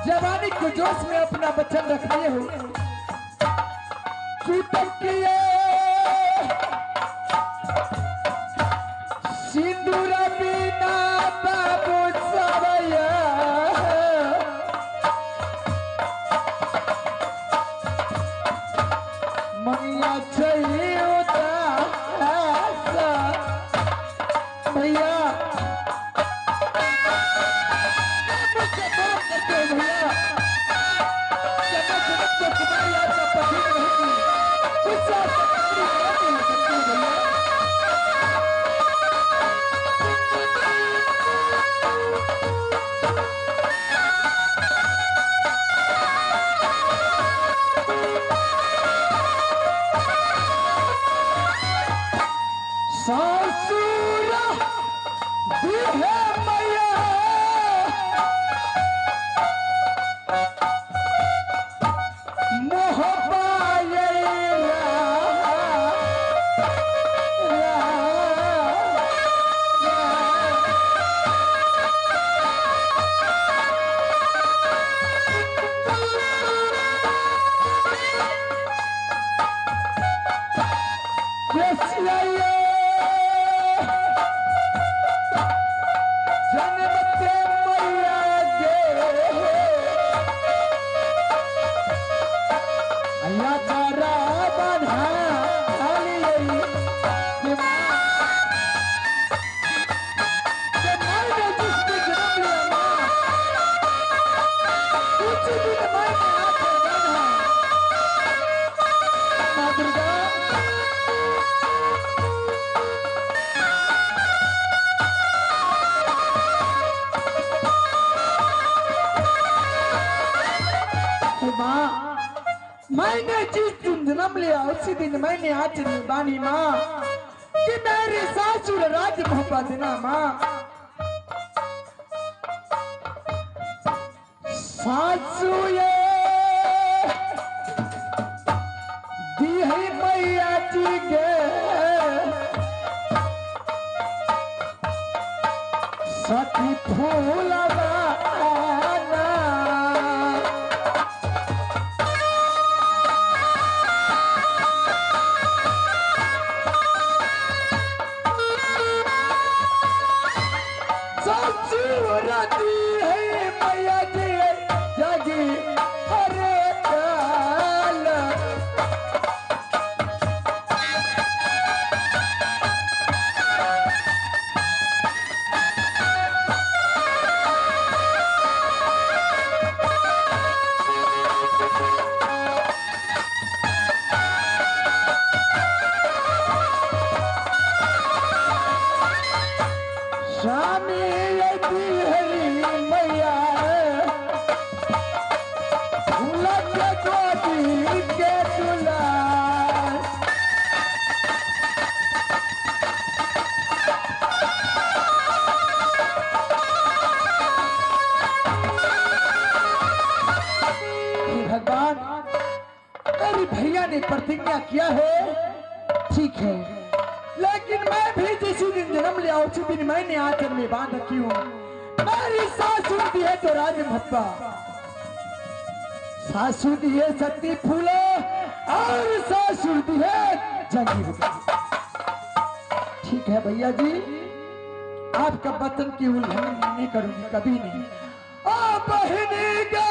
जवानी को जोश में अपना वचन रखिए हो कुटकिए सिंदूर बिना बाबू सवैया मंगिया चाहिए भैया मैंने जिस दिन जन्म लिया उसी दिन मैंने आज निभानी माँ कि मेरी सासुर राज मोहब्बत देना माँ सासू ये दी है मैया जी के सखी फूलवा प्रतिज्ञा किया है ठीक है लेकिन मैं भी जिस दिन जन्म लिया उसी दिन मैंने आंचल में बांध रखी हूँ मेरी सासू दी है तो राज महत्वा सासू दी है सती फूलो और सासू दी है जंगीर ठीक है भैया जी आपका वचन की उल्लंघन नहीं करूंगी कभी नहीं ओ बहनी का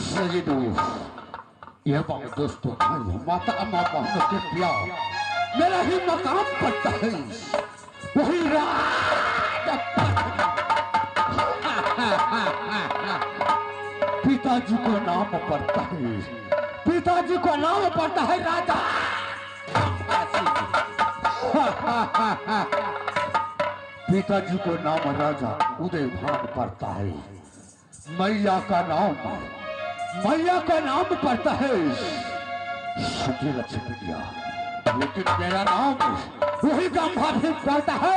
सजनों, ये बात दोस्तों भाई माता अम्मा बहनों के प्यार मेरा ही मकाम पड़ता है, वही राज पिताजी को नाम पड़ता है, पिताजी को नाम पड़ता है राजा। पिताजी को नाम राजा उदय भान पड़ता है, मैया का नाम पड़ता है सजी लक्ष्मीया, लेकिन मेरा नाम वही गंभा भी पड़ता है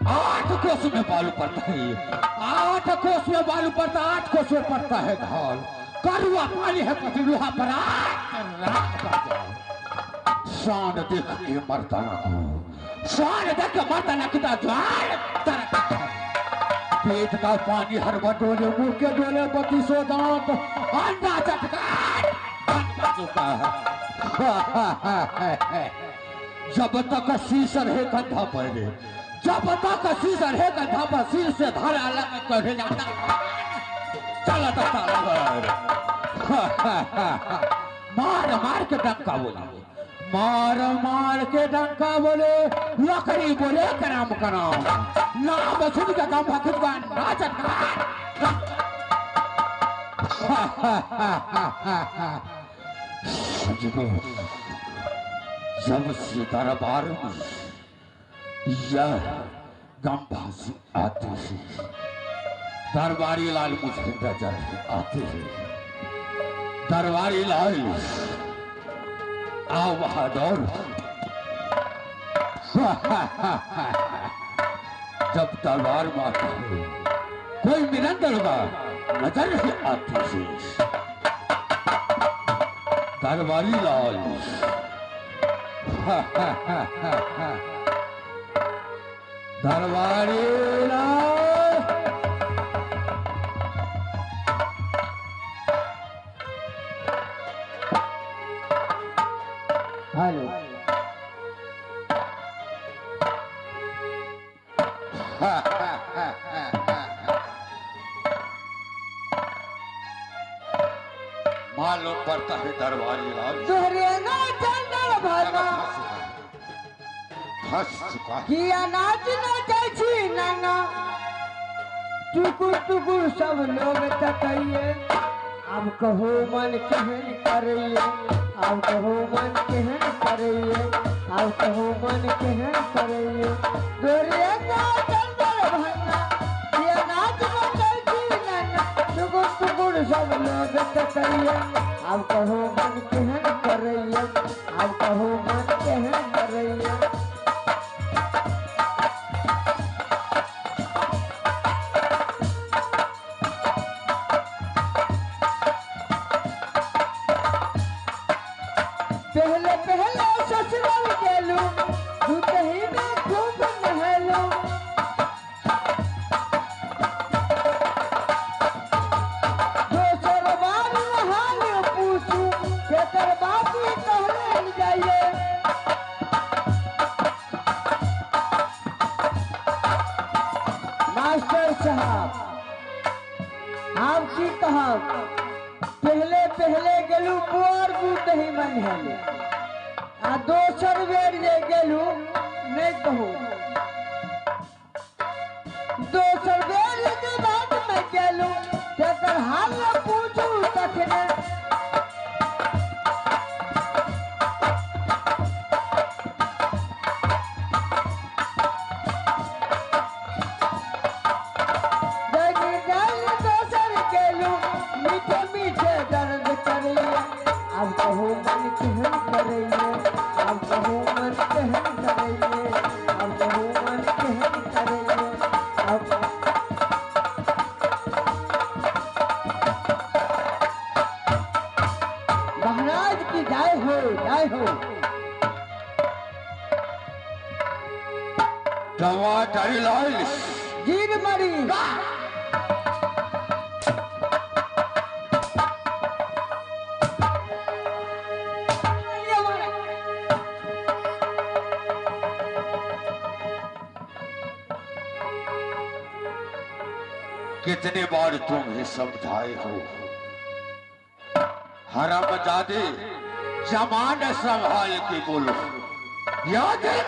आठ कोस में बालू पड़ता है, 8 कोस में बालू पड़ता, 8 कोस में पड़ता है ढाल, करुआ पानी है पतिलुहा पर शान देख के मर्दाना को, शान देख के मर्दाना की ज्वार पेट का पानी हर बटोले, मुंह के डोले 32 दांत, अंडा चटकार चुका है। जब तक शीश रहे कंधा पहले, जब तक शीश रहे कंधा पर सिर से धार अलग कर जाता चला मार मार के डंका बोले, मार मार के डंका बोले, लकड़ी बोले कराम कराम, नाम सुन के काम भक्त का नाचत जब से दरबार में यह गंभासी आते हैं, दरबारी लाल मुझे नजर आते हैं, दरबारी लाल आओ बहादुर। जब दरबार में आता है कोई निरंतर का नजर ही आती है, दरबारी लाल दरबारी लाल हेलो मालूम पड़ता है दरबारी लाल दोहरेना चंदन भागा फंस चुका है कि अनाज न जाइछी नाना, टुकुर टुकुर सब लोग तकइए, अब कहो मन केहन करइए, अब कहो मन केहन करइए, अब कहो मन केहन करइए, दोहरेना चंदन भागा कि अनाज न जाइछी नाना, टुकुर टुकुर सब लोग तकइए, अब कहो मन केहन करइए, अब कहो मन केहन करइए। पहले पहले ससुराल गेलू, दूधही में खूब नहलू, दोसर बार नहालू पूछू, केकर बाकी कहले जाइए, मास्टर साहब आप की कहब, पहले पहले गेलू बुआर दूधही में नहलू, आ दोसर बेर जे गेलू नहीं कहू, दोसर बेर जे बात में गेलू तेकर हाल पूछू तखने, जगी जाल दोसर गेलू मीठे मीठे दर्द करिए, अब कहू मन केहन करइए, अब कहू मन केहन करइए, अब कहू मन केहन करइए, अब महाराज की जय हो, जय हो। टमाटर लाल जीर मरी कितने बार तुम्हें समझाए हो, हरामजादे जमान संभाल के बोलो, याद है?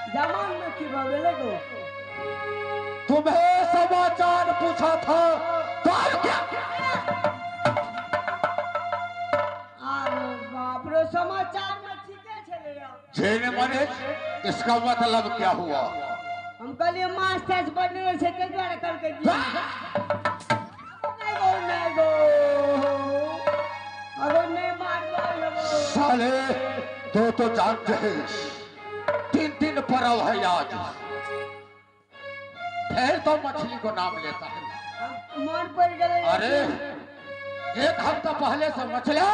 जमान में की भावे लगो। तुम्हें समाचार पूछा था तो क्या? बाप रे, समाचार में ठीक है जेने मने इसका मतलब क्या हुआ? हम कहलिए मास्टर बनने से के द्वारा कल के जी नहीं गो अगर नहीं मार दो साले तो जानते हैं 3 पर्व है आज, फिर तो मछली को नाम लेता है। मन पड़ गए। अरे 1 हफ्ता पहले से मछलियां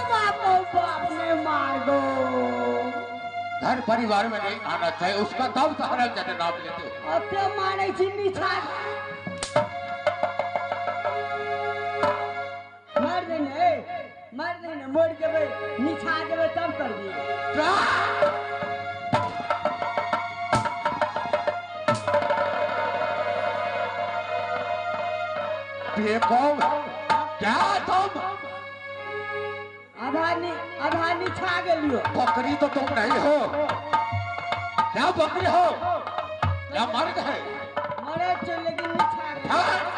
बाप ने मार दो। घर परिवार में नहीं आना चाहिए, उसका तब तो हरामजादे नाम लेते हो। अब तो मारे चिन्नी छाड़ मार देने मोड़ के भाई निछा देवे तब कर दिए। देखो क्या तुम आधा निछा गेलियो। बकरी तो तुम नहीं हो, क्या बकरी हो, क्या मर्द है? मरे चल लेकिन निछा गए।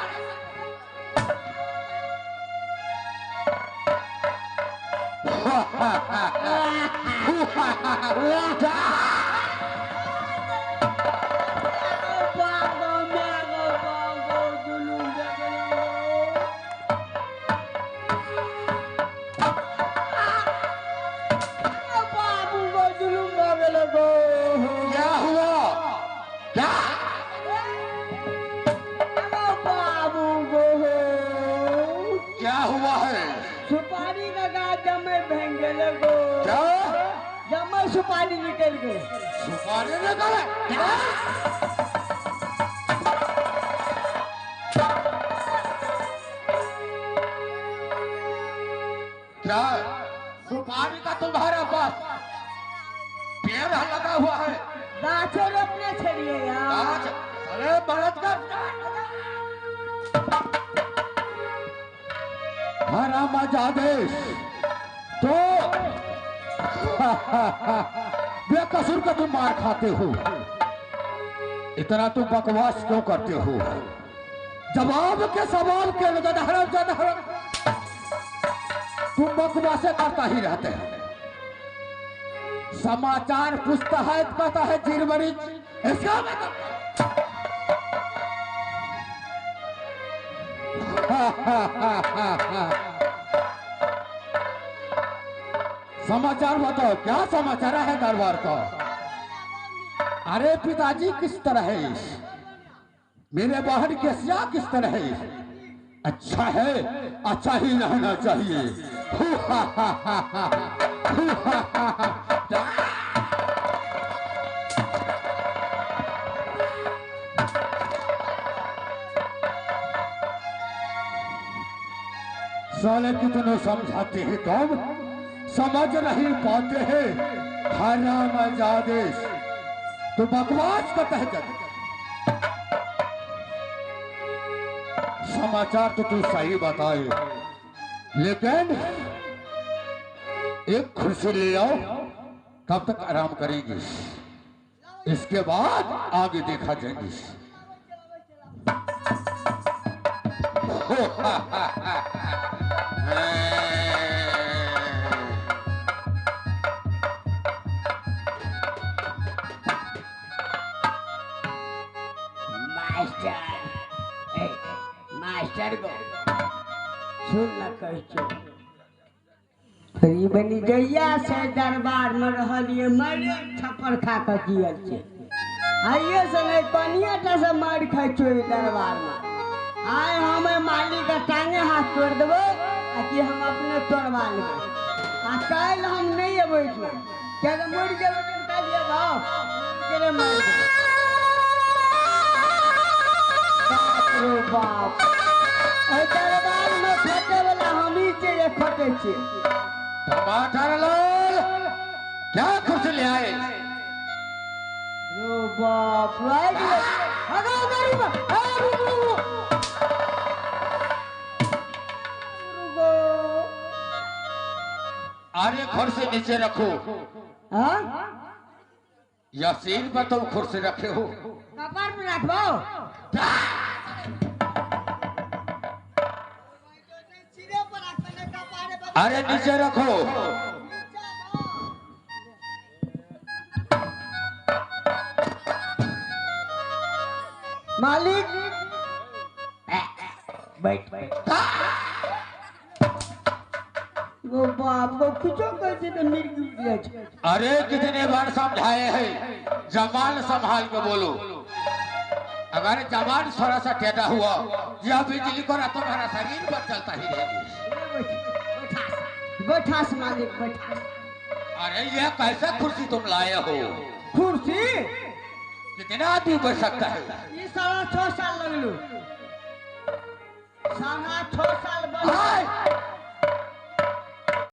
क्या हुआ है? सुपारी का गाछ जमे भेंगे लगो। क्या? जमे सुपारी निकल गए। सुपारी निकल क्या? क्या सुपारी का तुम्हारे पास पेड़ लगा हुआ है? गाछो रोपने छड़िए यार। अरे बरत का हरामजादे तो बेकसूर का तुम मार खाते हो, इतना तुम बकवास क्यों करते हो? जवाब के सवाल के हरामजादा तुम बकवासे करता ही रहते हैं। समाचार पूछता है, कहता है चिरमरी, इसका मतलब समाचार बताओ, क्या समाचार है दरबार का? अरे पिताजी किस तरह है? मेरे बहन के सिया किस तरह है? अच्छा है, अच्छा ही रहना चाहिए। साले कितने समझाते हैं तुम, समझ नहीं पाते हैं। हरामजादे तो बकवास का तह कर। समाचार तो तू सही बताए, लेकिन एक खुशी ले आओ, तब तक आराम करेंगे, इसके बाद आगे देखा जाएंगे। मास्टर को सुन न कहो। बनी जइया से दरबार में रहलिए मरे थप्पड़ खा कर जियल छे। आइए से नहीं कनिया टा से मार खाई छो दरबार में। आए हमें मालिक का टांगे हाथ तोड़ देबो आ कि हम अपने तोड़वा लेबो। आ काल हम नहीं अबै छ क्या मोड़ जेबे तुम काल ये भाव केरे मार दे। बाप रे बाप, दरबार में खटे वाला हम ही से खटे छे। टमाटर लाल क्या कुर्सी ले आए? ओ बाप रे, हगाओ गाड़ी में। अरे कुर्सी नीचे रखो। हाँ या सीन पर तुम कुर्सी रखे हो? कपार में रखो। अरे नीचे रखो। मालिक बैठ बैठ। वो बाप को कुछ कैसे तो मिल गया। अरे कितने बार समझाए हैं, जबान संभाल के बोलो। अगर जबान थोड़ा सा टेढ़ा हुआ या बिजली को तुम्हारा शरीर पर चलता ही रहेगी। बैठास मालिक बैठास। अरे ये कैसे कुर्सी तुम लाए हो? कुर्सी कितना आदमी बैठ सकता है? ये 6.5 साल लगलू। 6.5 साल